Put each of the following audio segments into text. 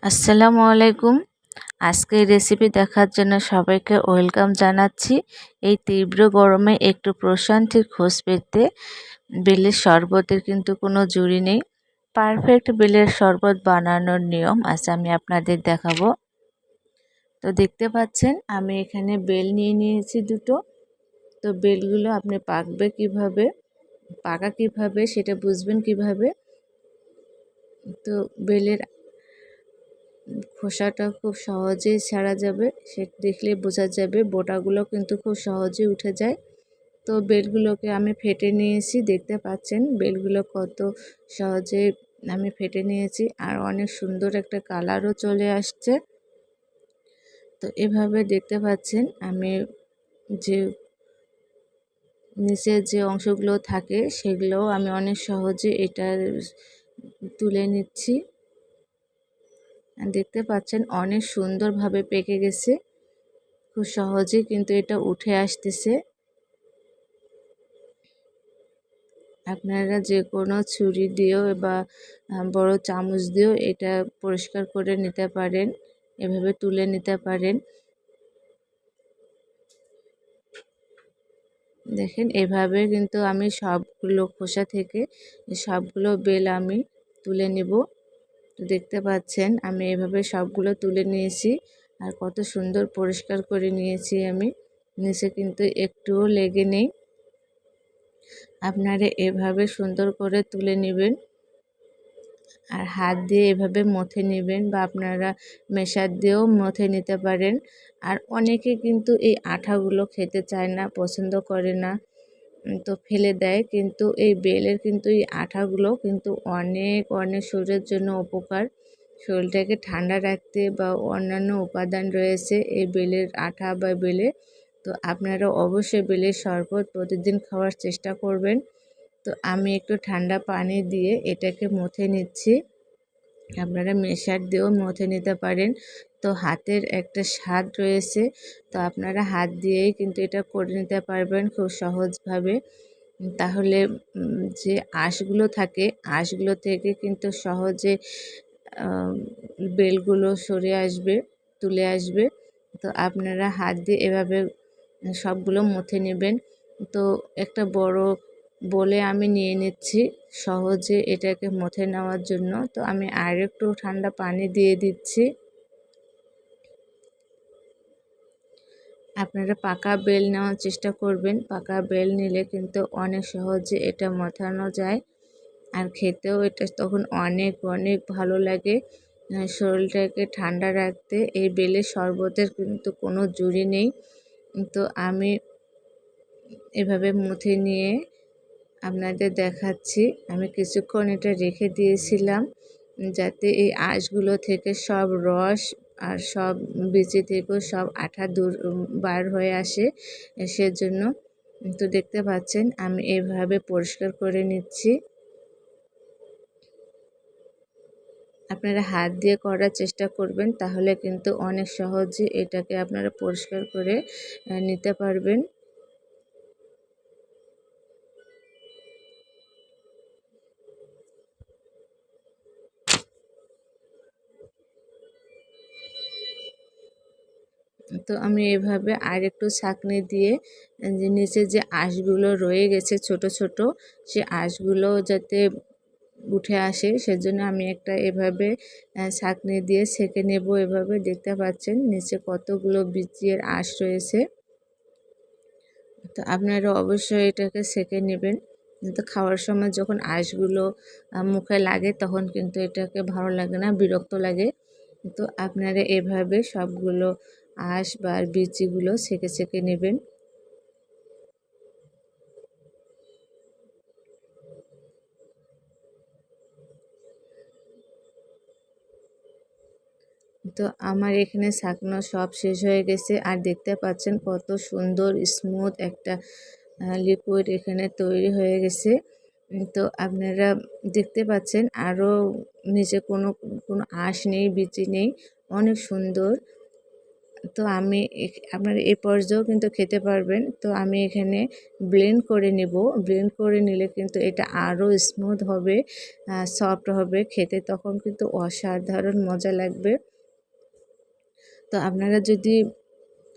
আসসালামু আলাইকুম। আজকের রেসিপি দেখার জন্য সবাইকে ওয়েলকাম জানাচ্ছি। এই তীব্র গরমে একটু প্রশান্তির খোঁজ পেতে বেলের শরবতের কিন্তু কোনো জুড়ি নেই। পারফেক্ট বেলের শরবত বানানোর নিয়ম আজ আমি আপনাদের দেখাবো। তো দেখতে পাচ্ছেন আমি এখানে বেল নিয়ে নিয়েছি দুটো। তো বেলগুলো আপনি পাকা কিভাবে সেটা বুঝবেন কিভাবে। তো বেলের খোসাটা খুব সহজেই ছাড়া যাবে, সে দেখলে বোঝা যাবে। বোটাগুলো কিন্তু খুব সহজেই উঠে যায়। তো বেলগুলোকে আমি ফেটে নিয়েছি, দেখতে পাচ্ছেন বেলগুলো কত সহজে আমি ফেটে নিয়েছি, আর অনেক সুন্দর একটা কালারও চলে আসছে। তো এভাবে দেখতে পাচ্ছেন আমি যে নিচের যে অংশগুলো থাকে সেগুলোও আমি অনেক সহজে এটা তুলে নিচ্ছি। দেখতে পাচ্ছেন অনেক সুন্দরভাবে পেকে গেছে, খুব সহজে কিন্তু এটা উঠে আসতেছে। আপনারা যে কোনো ছুরি দিয়েও বা বড় চামচ দিয়েও এটা পরিষ্কার করে নিতে পারেন, এভাবে তুলে নিতে পারেন। দেখেন এভাবে কিন্তু আমি সবগুলো খোসা থেকে সবগুলো বেল আমি তুলে নেব। তো দেখতে পাচ্ছেন আমি এভাবে সবগুলো তুলে নিয়েছি, আর কত সুন্দর পরিষ্কার করে নিয়েছি আমি, নিচে কিন্তু একটুও লেগে নেই। আপনারা এভাবে সুন্দর করে তুলে নেবেন, আর হাত দিয়ে এভাবে মথে নেবেন, বা আপনারা মেশার দিয়েও মথে নিতে পারেন। আর অনেকে কিন্তু এই আঠাগুলো খেতে চায় না, পছন্দ করে না, তো ফেলে দেয়। কিন্তু এই বেলের কিন্তু এই আঠাগুলো কিন্তু অনেক অনেক শরীরের জন্য উপকার। শরীরটাকে ঠান্ডা রাখতে বা অন্যান্য উপাদান রয়েছে এই বেলের আঠা বা বেলে। তো আপনারা অবশ্যই বেলের শরবত প্রতিদিন খাওয়ার চেষ্টা করবেন। তো আমি একটু ঠান্ডা পানি দিয়ে এটাকে মথে নিচ্ছি, আপনারা মেশার দিয়েও মথে নিতে পারেন। তো হাতের একটা স্বাদ রয়েছে, তো আপনারা হাত দিয়েই কিন্তু এটা করে নিতে পারবেন খুব সহজভাবে। তাহলে যে আঁশগুলো থাকে, আঁশগুলো থেকে কিন্তু সহজে বেলগুলো সরে আসবে, তুলে আসবে। তো আপনারা হাত দিয়ে এভাবে সবগুলো মথে নেবেন। তো একটা বড় বলে আমি নিয়ে নিচ্ছি সহজে এটাকে মথে নেওয়ার জন্য। তো আমি আরেকটু ঠান্ডা পানি দিয়ে দিচ্ছি। আপনারা পাকা বেল নেওয়ার চেষ্টা করবেন, পাকা বেল নিলে কিন্তু অনেক সহজে এটা মথানো যায়, আর খেতেও এটা তখন অনেক অনেক ভালো লাগে। শরীরটাকে ঠান্ডা রাখতে এই বেলের শরবতের কিন্তু কোনো জুড়ি নেই। তো আমি এভাবে মুথে নিয়ে আপনাদের দেখাচ্ছি। আমি কিছুক্ষণ এটা রেখে দিয়েছিলাম যাতে এই আঁশগুলো থেকে সব রস আর সব বিচি থেকেও সব আঠা বার হয়ে আসে, সেজন্য। তো দেখতে পাচ্ছেন আমি এভাবে পরিষ্কার করে নিচ্ছি। আপনারা হাত দিয়ে করার চেষ্টা করবেন, তাহলে কিন্তু অনেক সহজে এটাকে আপনারা পরিষ্কার করে নিতে পারবেন। তো আমি এভাবে আরেকটু ছাঁকনি দিয়ে যে নিচে যে আঁশগুলো রয়ে গেছে ছোট ছোট, সে আঁশগুলো যাতে উঠে আসে সেজন্য আমি একটা এভাবে ছাঁকনি দিয়ে ছেঁকে নেব। এভাবে দেখতে পাচ্ছেন নিচে কতগুলো বিচির আঁশ রয়েছে। তো আপনারা অবশ্যই এটাকে ছেঁকে নেবেন। কিন্তু খাওয়ার সময় যখন আঁশগুলো মুখে লাগে তখন কিন্তু এটাকে ভালো লাগে না, বিরক্ত লাগে। তো আপনারা এভাবে সবগুলো আঁশ বা বিচিগুলো ছেঁকে ছেঁকে নেবেন। তো আমার এখানে ছাঁকনো সব শেষ হয়ে গেছে, আর দেখতে পাচ্ছেন কত সুন্দর স্মুথ একটা লিকুইড এখানে তৈরি হয়ে গেছে। তো আপনারা দেখতে পাচ্ছেন আরও নিচে কোনো কোনো আঁশ নেই, বিচি নেই, অনেক সুন্দর। তো আমি আপনারা এই পর্যায়েও কিন্তু খেতে পারবেন। তো আমি এখানে ব্লেন্ড করে নেব। ব্লেন্ড করে নিলে কিন্তু এটা আরও স্মুথ হবে, সফট হবে খেতে, তখন কিন্তু অসাধারণ মজা লাগবে। তো আপনারা যদি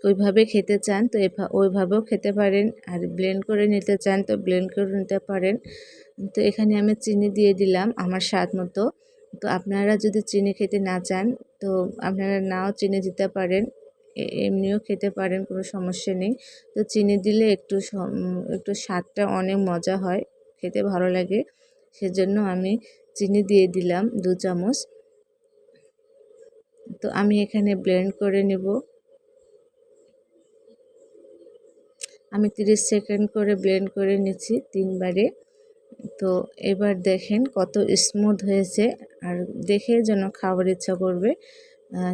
ওইভাবে খেতে চান তো ওইভাবেও খেতে পারেন, আর ব্লেন্ড করে নিতে চান তো ব্লেন্ড করে নিতে পারেন। তো এখানে আমি চিনি দিয়ে দিলাম আমার স্বাদ মতো। তো আপনারা যদি চিনি খেতে না চান তো আপনারা নাও চিনি দিতে পারেন, এমনিও খেতে পারেন, কোনো সমস্যা নেই। তো চিনি দিলে একটু স্বাদটা অনেক মজা হয়, খেতে ভালো লাগে, সেজন্য আমি চিনি দিয়ে দিলাম 2 চামচ। তো আমি এখানে ব্লেন্ড করে নেব। আমি 30 সেকেন্ড করে ব্লেন্ড করে নিচ্ছি 3 বারে। তো এবার দেখেন কত স্মুথ হয়েছে, আর দেখে যেন খাবার ইচ্ছা করবে।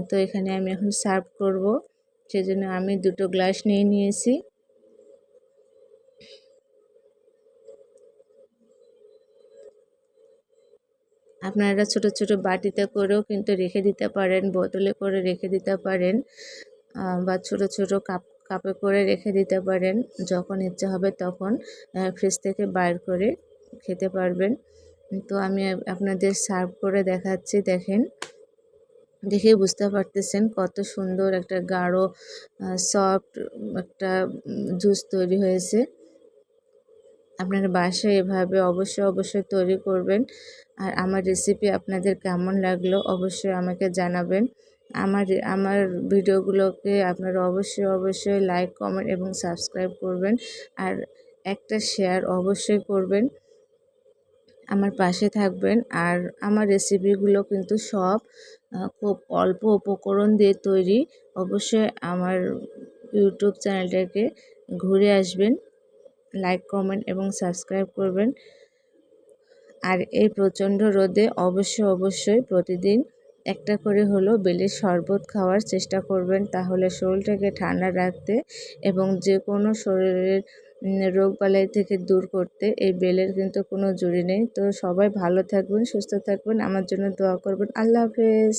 তো এখানে আমি এখন সার্ভ করব, সেজন্য আমি 2টো গ্লাস নিয়ে নিয়েছি। আপনারা ছোট ছোট বাটিতে করেও কিন্তু রেখে দিতে পারেন, বোতলে করে রেখে দিতে পারেন, বা ছোট ছোট কাপে করে রেখে দিতে পারেন। যখন ইচ্ছা হবে তখন ফ্রিজ থেকে বাইর করে খেতে পারবেন। তো আমি আপনাদের সার্ভ করে দেখাচ্ছি, দেখেন, দেখে বুঝতে পারতেছেন কত সুন্দর একটা গাঢ় সফট একটা জুস তৈরি হয়েছে। আপনারা বাসায় এভাবে অবশ্যই তৈরি করবেন। আর আমার রেসিপি আপনাদের কেমন লাগলো অবশ্যই আমাকে জানাবেন। আমার ভিডিওগুলোকে আপনারা অবশ্যই লাইক, কমেন্ট এবং সাবস্ক্রাইব করবেন। আর একটা শেয়ার অবশ্যই করবেন। আমার পাশে থাকবেন। আর আমার রেসিপিগুলো কিন্তু সব খুব অল্প উপকরণ দিয়ে তৈরি। অবশ্যই আমার ইউটিউব চ্যানেলটাকে ঘুরে আসবেন, লাইক, কমেন্ট এবং সাবস্ক্রাইব করবেন। আর এই প্রচণ্ড রোদে অবশ্যই প্রতিদিন একটা করে হলো বেলের শরবত খাওয়ার চেষ্টা করবেন, তাহলে শরীরটাকে ঠান্ডা রাখতে এবং যে কোনো শরীরের রোগবালাই থেকে দূর করতে এই বেলের কিন্তু কোনো জুড়ি নেই। তো সবাই ভালো থাকবেন, সুস্থ থাকবেন, আমার জন্য দোয়া করবেন। আল্লাহ হাফেজ।